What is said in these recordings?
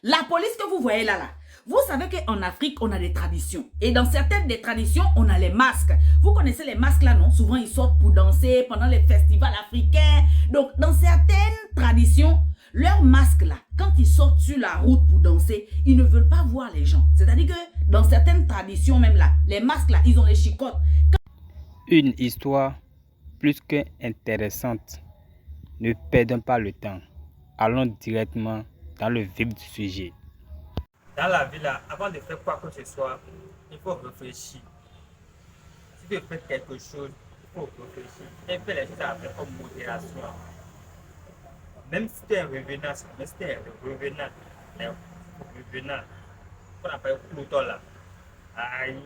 La police que vous voyez là, vous savez qu'en Afrique, on a des traditions. Et dans certaines des traditions, on a les masques. Vous connaissez les masques là, non? Souvent, ils sortent pour danser pendant les festivals africains. Donc, dans certaines traditions, leurs masques là, quand ils sortent sur la route pour danser, ils ne veulent pas voir les gens. C'est-à-dire que dans certaines traditions même là, les masques là, ils ont les chicottes. Une histoire plus qu'intéressante. Ne perdons pas le temps. Allons directement dans le vif du sujet. Dans la vie, là, avant de faire quoi que ce soit, il faut réfléchir. Si tu veux faire quelque chose, il faut réfléchir. Et faire les choses avec modération. Même si tu es un revenant, même si tu es un revenant, qu'on appelle Pluton là, aïe,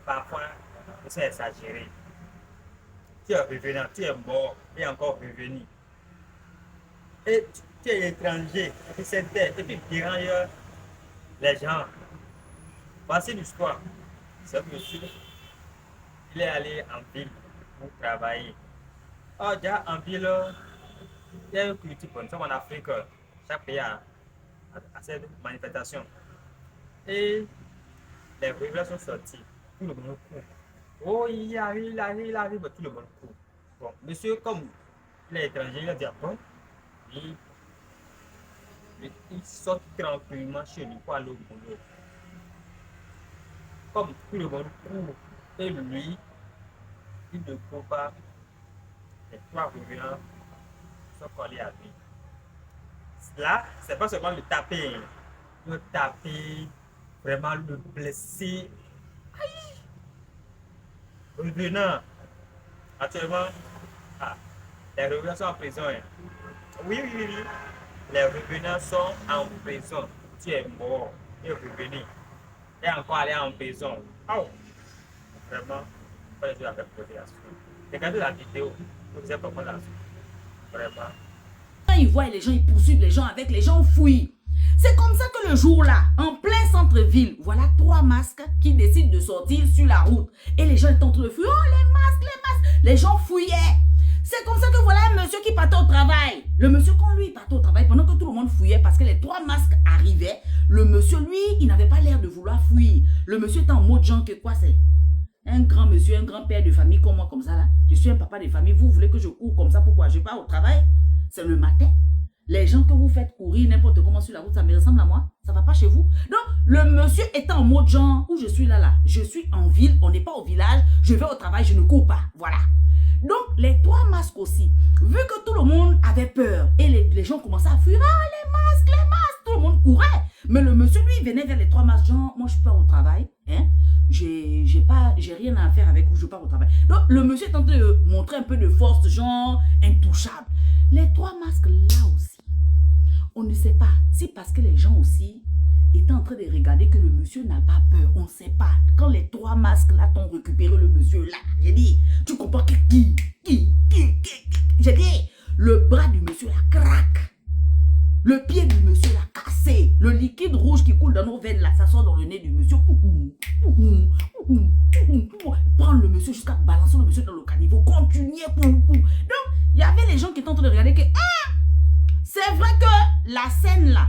parfois, c'est exagéré. Tu es revenant, tu es mort, et encore revenu. Et tu es étranger, et puis c'est terre, et puis dérange les gens. Voici l'histoire. Ce monsieur, il est allé en ville pour travailler. Oh, déjà en ville, il y a une culture, nous sommes en Afrique, chaque pays a cette manifestation. Et les révélations sont sorties, tout le monde court. Oh, il arrive, tout le monde court. Bon, monsieur, comme il est étranger, il a dit, bon, il sort tranquillement chez lui pour aller au boulot. Comme tout le monde court, et lui, il ne court pas. Les trois revenants sont collés à lui. Là, c'est pas seulement le taper, vraiment le blesser. Aïe! Revenant. Actuellement, les revenants sont en prison. Oui. Les revenants sont en prison. Tu es mort. Tu es revenu. Et encore aller en prison. Oh! Vraiment, pas les choses avec modération. Regardez la vidéo. Vous avez pas la suite. Vraiment. Quand ils voient les gens, ils poursuivent les gens avec, les gens fouillent. C'est comme ça que le jour-là, en plein centre-ville, voilà 3 masques qui décident de sortir sur la route. Et les gens étaient en train de fouiller. Oh, les masques. Les gens fouillaient. C'est comme ça que voilà un monsieur qui partait au travail. Le monsieur, quand lui partait au travail, pendant que tout le monde fouillait, parce que les 3 masques arrivaient, le monsieur, lui, il n'avait pas l'air de vouloir fuir. Le monsieur était en mode genre que quoi c'est? Un grand monsieur, un grand père de famille comme moi, comme ça là. Je suis un papa de famille, vous voulez que je cours comme ça, pourquoi? Je pars au travail, c'est le matin. Les gens que vous faites courir n'importe comment sur la route, ça me ressemble à moi. Ça va pas chez vous. Donc, le monsieur était en mode genre, où je suis là. Je suis en ville, on n'est pas au village, je vais au travail, je ne cours pas. Voilà. Donc, les 3 masques aussi, vu que tout le monde avait peur et les gens commençaient à fuir, les masques, tout le monde courait. Mais le monsieur, lui, venait vers les 3 masques, genre, moi, je pars au travail, hein, j'ai rien à faire avec vous, je pars au travail. Donc, le monsieur est en train de montrer un peu de force, genre, intouchable. Les 3 masques, là aussi, on ne sait pas. C'est parce que les gens aussi étaient en train de regarder que le monsieur n'a pas peur. On ne sait pas. Quand les 3 masques là t'ont récupéré le monsieur là, j'ai dit, tu comprends que qui j'ai dit, le bras du monsieur là craque. Le pied du monsieur là cassé. Le liquide rouge qui coule dans nos veines là, ça sort dans le nez du monsieur. Prendre le monsieur jusqu'à balancer le monsieur dans le caniveau. Continuer. Donc, il y avait les gens qui étaient en train de regarder que, c'est vrai que la scène là,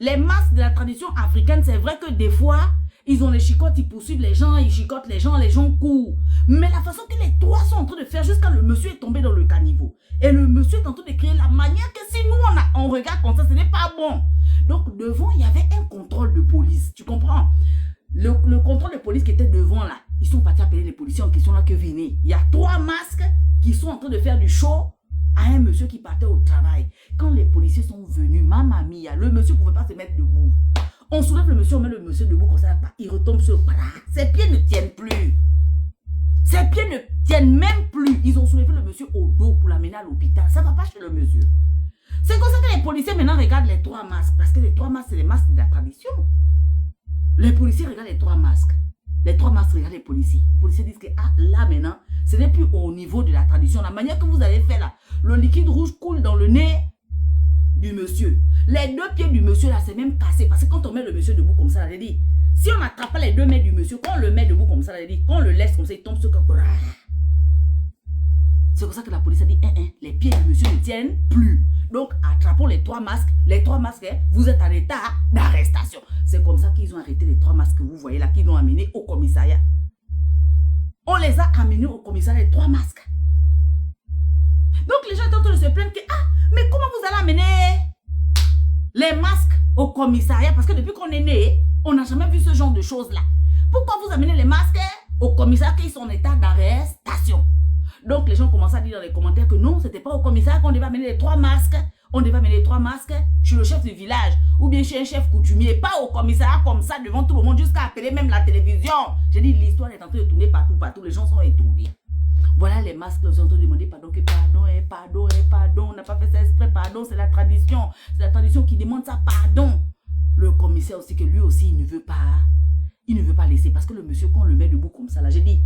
les masques de la tradition africaine, c'est vrai que des fois, ils ont les chicottes, ils poursuivent les gens, ils chicotent les gens courent. Mais la façon que les 3 sont en train de faire jusqu'à le monsieur est tombé dans le caniveau. Et le monsieur est en train de créer la manière que si nous on regarde comme ça, ce n'est pas bon. Donc devant, il y avait un contrôle de police. Tu comprends? Le contrôle de police qui était devant là, ils sont partis appeler les policiers en question là que venez. Il y a 3 masques qui sont en train de faire du show à un monsieur qui partait au travail. Quand les policiers sont venus, mamma mia, le monsieur ne pouvait pas se mettre debout. On soulève le monsieur, on met le monsieur debout comme ça, il retombe sur le bras. Ses pieds ne tiennent plus. Ses pieds ne tiennent même plus. Ils ont soulevé le monsieur au dos pour l'amener à l'hôpital. Ça ne va pas chez le monsieur. C'est comme ça que les policiers maintenant regardent les 3 masques. Parce que les 3 masques, c'est les masques de la tradition. Les policiers regardent les 3 masques. Les 3 masques regardent les policiers. Les policiers disent que là maintenant, ce n'est plus au niveau de la tradition. La manière que vous avez fait là, le liquide rouge coule dans le nez du monsieur. Les 2 pieds du monsieur là, c'est même cassé. Parce que quand on met le monsieur debout comme ça, là, dit, si on n'attrape pas les 2 mains du monsieur, quand on le met debout comme ça, là, dit, quand on le laisse comme ça, il tombe sur le... C'est pour ça que la police a dit, les pieds du monsieur ne tiennent plus. Donc, attrapons les 3 masques. Les 3 masques, vous êtes en état d'arrestation. C'est comme ça qu'ils ont arrêté les 3 masques que vous voyez là, qu'ils ont amenés au commissariat. On les a amenés au commissariat, les 3 masques. Donc, les gens sont en train de se plaindre que, ah, mais comment vous allez amener les masques au commissariat? Parce que depuis qu'on est né, on n'a jamais vu ce genre de choses-là. Pourquoi vous amenez les masques au commissariat qu'ils sont en état d'arrestation? Donc, les gens commencent à dire dans les commentaires que non, ce n'était pas au commissariat qu'on devait amener les 3 masques. On devait amener les 3 masques chez le chef du village ou bien chez un chef coutumier, pas au commissariat comme ça devant tout le monde jusqu'à appeler même la télévision. J'ai dit, l'histoire est en train de tourner partout, les gens sont étourdis. Voilà les masques, ils ont demandé pardon, que pardon, on n'a pas fait ça exprès, pardon, c'est la tradition qui demande ça, pardon. Le commissaire aussi, que lui aussi, il ne veut pas laisser, parce que le monsieur, quand on le met debout comme ça, là, j'ai dit,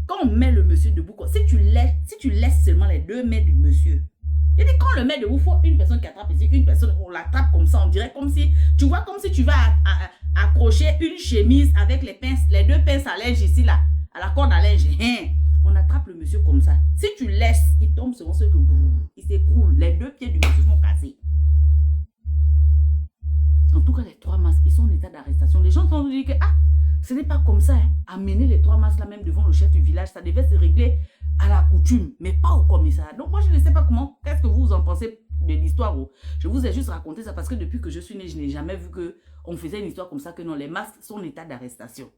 quand on met le monsieur debout, si tu laisses seulement les 2 mains du monsieur, j'ai dit, quand on le met debout, il faut une personne qui attrape ici, une personne, on l'attrape comme ça, on dirait comme si, tu vois, comme si tu vas accrocher une chemise avec les 2 pinces à linge ici, là, à la corde à linge, on attrape le monsieur comme ça. Si tu laisses, il tombe sur ce que il s'écroule. Les 2 pieds du monsieur sont cassés. En tout cas, les 3 masques, ils sont en état d'arrestation. Les gens sont dit que, ah, ce n'est pas comme ça. Hein. Amener les 3 masques là même devant le chef du village, ça devait se régler à la coutume, mais pas au commissariat. Donc moi, je ne sais pas comment, qu'est-ce que vous en pensez de l'histoire. Je vous ai juste raconté ça parce que depuis que je suis née, je n'ai jamais vu qu'on faisait une histoire comme ça, que non, les masques sont en état d'arrestation.